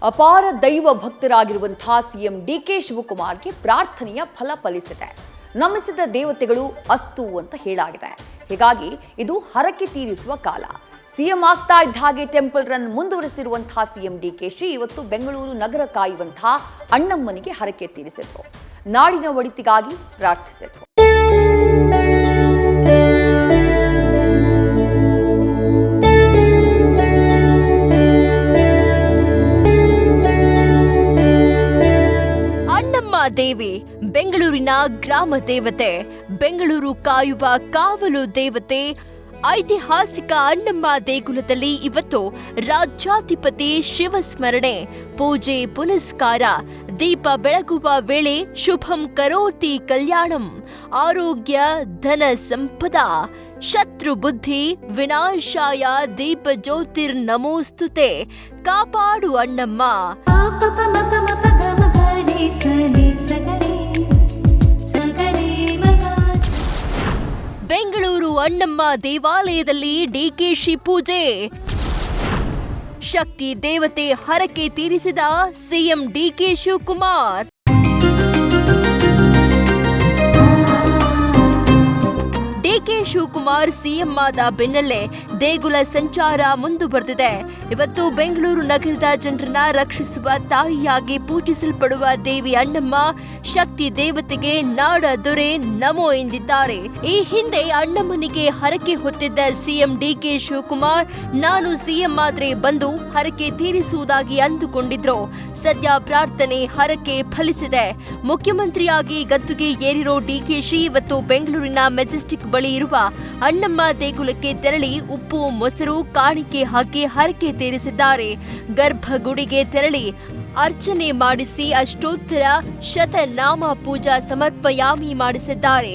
ಅಪಾರ ದೈವ ಭಕ್ತರಾಗಿರುವಂತಹ CM DK ಶಿವಕುಮಾರ್ಗೆ ಪ್ರಾರ್ಥನೆಯ ಫಲ ಫಲಿಸಿದೆ. ನಮಿಸಿದ ದೇವತೆಗಳು ಅಸ್ತು ಅಂತ ಹೇಳಾಗಿದೆ. ಹೀಗಾಗಿ ಇದು ಹರಕೆ ತೀರಿಸುವ ಕಾಲ. ಸಿಎಂ ಆಗ್ತಾ ಇದ್ದ ಹಾಗೆ ಟೆಂಪಲ್ ರನ್ ಮುಂದುವರೆಸಿರುವಂತಹ ಸಿಎಂ ಡಿಕೆಶಿ ಇವತ್ತು ಬೆಂಗಳೂರು ನಗರ ಕಾಯುವಂತಹ ಅಣ್ಣಮ್ಮನಿಗೆ ಹರಕೆ ತೀರಿಸಿದ್ರು. ನಾಡಿನ ಒಳಿತಿಗಾಗಿ ಪ್ರಾರ್ಥಿಸಿದ್ರು. ದೇವಿ ಬೆಂಗಳೂರಿನ ಗ್ರಾಮ ದೇವತೆ, ಬೆಂಗಳೂರು ಕಾಯುವ ಕಾವಲು ದೇವತೆ. ಐತಿಹಾಸಿಕ ಅಣ್ಣಮ್ಮ ದೇಗುಲದಲ್ಲಿ ಇವತ್ತು ರಾಜ್ಯಾಧಿಪತಿ ಶಿವಸ್ಮರಣೆ, ಪೂಜೆ ಪುನಸ್ಕಾರ, ದೀಪ ಬೆಳಗುವ ವೇಳೆ ಶುಭಂ ಕರೋತಿ ಕಲ್ಯಾಣಂ, ಆರೋಗ್ಯ ಧನ ಸಂಪದ, ಶತ್ರು ಬುದ್ಧಿ ವಿನಾಶಾಯ ದೀಪ ಜ್ಯೋತಿರ್ ನಮೋಸ್ತುತೆ. ಕಾಪಾಡು ಅಣ್ಣಮ್ಮ. ಬೆಂಗಳೂರು ಅಣ್ಣಮ್ಮ ದೇವಾಲಯದಲ್ಲಿ ಡಿಕೆಶಿ ಪೂಜೆ. ಶಕ್ತಿ ದೇವತೆ ಹರಕೆ ತೀರಿಸಿದ CM DK Shivakumar. DK Shivakumar CM ಆದ ಬೆನ್ನಲ್ಲೇ ದೇಗುಲ ಸಂಚಾರ ಮುಂದುವರೆದಿದೆ. ಇವತ್ತು ಬೆಂಗಳೂರು ನಗರದ ಜನರನ್ನ ರಕ್ಷಿಸುವ ತಾಯಿಯಾಗಿ ಪೂಜಿಸಲ್ಪಡುವ ದೇವಿ ಅಣ್ಣಮ್ಮ, ಶಕ್ತಿ ದೇವತೆಗೆ ನಾಡ ದೊರೆ ನಮೋ ಎಂದಿದ್ದಾರೆ. ಈ ಹಿಂದೆ ಅಣ್ಣಮ್ಮನಿಗೆ ಹರಕೆ ಹೊತ್ತಿದ್ದ ಸಿಎಂ ಡಿಕೆ ಶಿವಕುಮಾರ್, ನಾನು ಸಿಎಂ ಆದ್ರೆ ಬಂದು ಹರಕೆ ತೀರಿಸುವುದಾಗಿ ಅಂದುಕೊಂಡಿದ್ರು. ಸದ್ಯ ಪ್ರಾರ್ಥನೆ ಹರಕೆ ಫಲಿಸಿದೆ. ಮುಖ್ಯಮಂತ್ರಿಯಾಗಿ ಗದ್ದುಗೆ ಏರಿರೋ ಡಿಕೆಶಿ ಇವತ್ತು ಬೆಂಗಳೂರಿನ ಮೆಜೆಸ್ಟಿಕ್ ಬಳಿ ಇರುವ ಅಣ್ಣಮ್ಮ ದೇಗುಲಕ್ಕೆ ತೆರಳಿ ಉಪ್ಪು ಮೊಸರು ಕಾಣಿಕೆ ಹಾಕಿ ಹರಕೆ ತೀರಿಸಿದ್ದಾರೆ. ಗರ್ಭಗುಡಿಗೆ ತೆರಳಿ ಅರ್ಚನೆ ಮಾಡಿಸಿ ಅಷ್ಟೋತ್ತರ ಶತನಾಮ ಪೂಜಾ ಸಮರ್ಪಯಾಮಿ ಮಾಡಿಸಿದ್ದಾರೆ.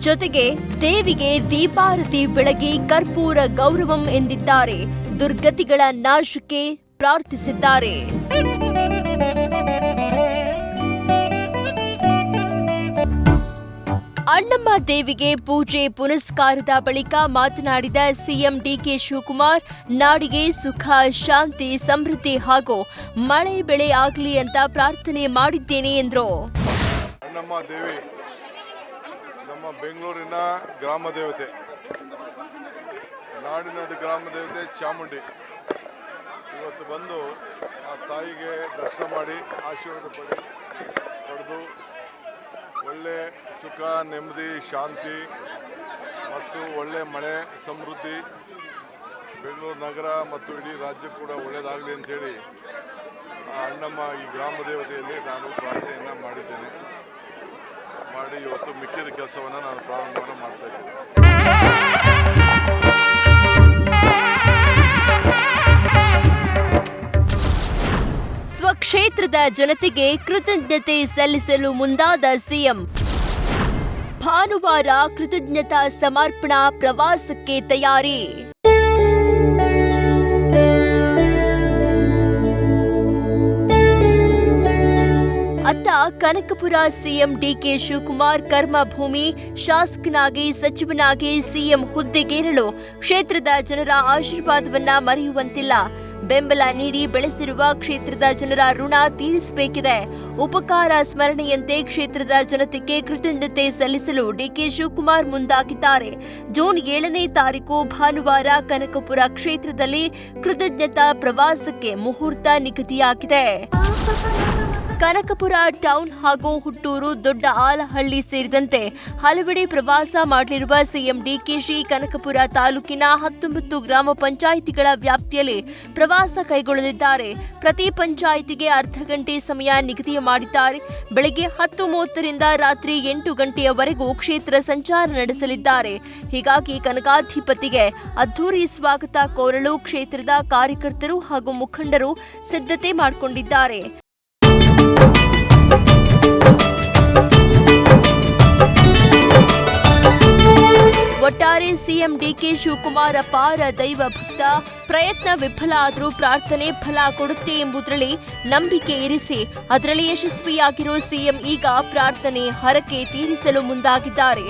ಜೊತೆಗೆ ದೇವಿಗೆ ದೀಪಾರತಿ ಬೆಳಗಿ ಕರ್ಪೂರ ಗೌರವಂ ಎಂದಿದ್ದಾರೆ. ದುರ್ಗತಿಗಳ ನಾಶಕ್ಕೆ ಪ್ರಾರ್ಥಿಸಿದ್ದಾರೆ. ಅಣ್ಣಮ್ಮ ದೇವಿಗೆ ಪೂಜೆ ಪುನಸ್ಕಾರದ ಬಳಿಕ ಮಾತನಾಡಿದ ಸಿಎಂ ಡಿಕೆ ಶಿವಕುಮಾರ್, ನಾಡಿಗೆ ಸುಖ ಶಾಂತಿ ಸಮೃದ್ಧಿ ಹಾಗೂ ಮಳೆ ಬೆಳೆ ಆಗಲಿ ಅಂತ ಪ್ರಾರ್ಥನೆ ಮಾಡಿದ್ದೇನೆ ಎಂದರು. ಅಣ್ಣಮ್ಮ ದೇವಿ ನಮ್ಮ ಬೆಂಗಳೂರಿನ ಗ್ರಾಮ ದೇವತೆ, ನಾಡಿನ ಗ್ರಾಮ ದೇವತೆ ಚಾಮುಂಡಿ. ಇವತ್ತು ಬಂದು ಆ ತಾಯಿಗೆ ದರ್ಶನ ಮಾಡಿ ಆಶೀರ್ವಾದ ಪಡೆದು ಒಳ್ಳೆ ಸುಖ ನೆಮ್ಮದಿ ಶಾಂತಿ ಮತ್ತು ಒಳ್ಳೆ ಮಳೆ ಸಮೃದ್ಧಿ ಬೆಂಗಳೂರು ನಗರ ಮತ್ತು ಇಡೀ ರಾಜ್ಯ ಕೂಡ ಒಳ್ಳೆಯದಾಗಲಿ ಅಂತೇಳಿ ಆ ಅಣ್ಣಮ್ಮ ಈ ಗ್ರಾಮ ದೇವತೆಯಲ್ಲಿ ನಾನು ಪ್ರಾರ್ಥನೆಯನ್ನು ಮಾಡಿದ್ದೇನೆ. ಮಾಡಿ ಇವತ್ತು ಮಿಕ್ಕಿದ ಕೆಲಸವನ್ನು ನಾನು ಪ್ರಾರಂಭವನ್ನು ಮಾಡ್ತಾ ಇದ್ದೇನೆ. ಸ್ವಕ್ಷೇತ್ರದ ಜನತೆಗೆ ಕೃತಜ್ಞತೆ ಸಲ್ಲಿಸಲು ಮುಂದಾದ ಸಿಎಂ. ಭಾನುವಾರ ಕೃತಜ್ಞತಾ ಸಮರ್ಪಣಾ ಪ್ರವಾಸಕ್ಕೆ ತಯಾರಿ. ಅತ್ತ ಕನಕಪುರ ಸಿಎಂ ಡಿಕೆ ಶಿವಕುಮಾರ್ ಕರ್ಮಭೂಮಿ, ಶಾಸಕನಾಗಿ ಸಚಿವನಾಗಿ ಸಿಎಂ ಹುದ್ದೆಗೇರಲು ಕ್ಷೇತ್ರದ ಜನರ ಆಶೀರ್ವಾದವನ್ನ ಮರೆಯುವಂತಿಲ್ಲ. ಬೆಂಬಲ ನೀಡಿ ಬೆಳೆಸಿರುವ ಕ್ಷೇತ್ರದ ಜನರ ಋಣ ತೀರಿಸಬೇಕಿದೆ. ಉಪಕಾರ ಸ್ಮರಣೆಯಂತೆ ಕ್ಷೇತ್ರದ ಜನತೆಗೆ ಕೃತಜ್ಞತೆ ಸಲ್ಲಿಸಲು ಡಿಕೆ ಶಿವಕುಮಾರ್ ಮುಂದಾಗಿದ್ದಾರೆ. ಜೂನ್ 7ನೇ ತಾರೀಕು ಭಾನುವಾರ ಕನಕಪುರ ಕ್ಷೇತ್ರದಲ್ಲಿ ಕೃತಜ್ಞತಾ ಪ್ರವಾಸಕ್ಕೆ ಮುಹೂರ್ತ ನಿಗದಿಯಾಗಿದೆ. ಕನಕಪುರ ಟೌನ್ ಹಾಗೂ ಹುಟ್ಟೂರು, ದೊಡ್ಡ ಆಲಹಳ್ಳಿ ಸೇರಿದಂತೆ ಹಲವೆಡೆ ಪ್ರವಾಸ ಮಾಡಲಿರುವ ಸಿಎಂ ಡಿಕೆಶಿ ಕನಕಪುರ ತಾಲೂಕಿನ 19 ಗ್ರಾಮ ಪಂಚಾಯಿತಿಗಳ ವ್ಯಾಪ್ತಿಯಲ್ಲಿ ಪ್ರವಾಸ ಕೈಗೊಳ್ಳಲಿದ್ದಾರೆ. ಪ್ರತಿ ಪಂಚಾಯಿತಿಗೆ ಅರ್ಧ ಗಂಟೆ ಸಮಯ ನಿಗದಿ ಮಾಡಿದ್ದಾರೆ. ಬೆಳಗ್ಗೆ 10:30ರಿಂದ ರಾತ್ರಿ 8 ಗಂಟೆಯವರೆಗೂ ಕ್ಷೇತ್ರ ಸಂಚಾರ ನಡೆಸಲಿದ್ದಾರೆ. ಹೀಗಾಗಿ ಕನಕಾಧಿಪತಿಗೆ ಅದ್ಧೂರಿ ಸ್ವಾಗತ ಕೋರಲು ಕ್ಷೇತ್ರದ ಕಾರ್ಯಕರ್ತರು ಹಾಗೂ ಮುಖಂಡರು ಸಿದ್ಧತೆ ಮಾಡಿಕೊಂಡಿದ್ದಾರೆ. ಒಟ್ಟಾರೆ ಸಿಎಂ ಡಿಕೆ ಶಿವಕುಮಾರ್ ಅಪಾರ ದೈವ ಭಕ್ತ. ಪ್ರಯತ್ನ ವಿಫಲ ಆದರೂ ಪ್ರಾರ್ಥನೆ ಫಲ ಕೊಡುತ್ತೆ ಎಂಬುದರಲ್ಲಿ ನಂಬಿಕೆ ಇರಿಸಿ ಅದರಲ್ಲಿ ಯಶಸ್ವಿಯಾಗಿರೋ ಸಿಎಂ ಈಗ ಪ್ರಾರ್ಥನೆ ಹರಕೆ ತೀರಿಸಲು ಮುಂದಾಗಿದ್ದಾರೆ.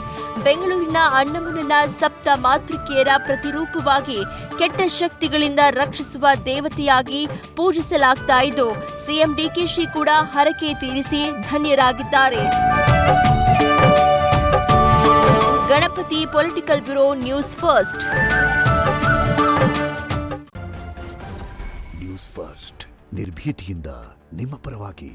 ಬೆಂಗಳೂರಿನ ಅಣ್ಣಮ್ಮನನ್ನ ಸಪ್ತ ಮಾತೃಕೆಯರ ಪ್ರತಿರೂಪವಾಗಿ ಕೆಟ್ಟ ಶಕ್ತಿಗಳಿಂದ ರಕ್ಷಿಸುವ ದೇವತೆಯಾಗಿ ಪೂಜಿಸಲಾಗ್ತಾ ಇದ್ದು ಸಿಎಂ ಡಿಕೆಶಿ ಕೂಡ ಹರಕೆ ತೀರಿಸಿ ಧನ್ಯರಾಗಿದ್ದಾರೆ. Ganapati political bureau News First. News First ನಿರ್ಭೀತಿಯಿಂದ ನಿಮ್ಮ ಪರವಾಗಿ.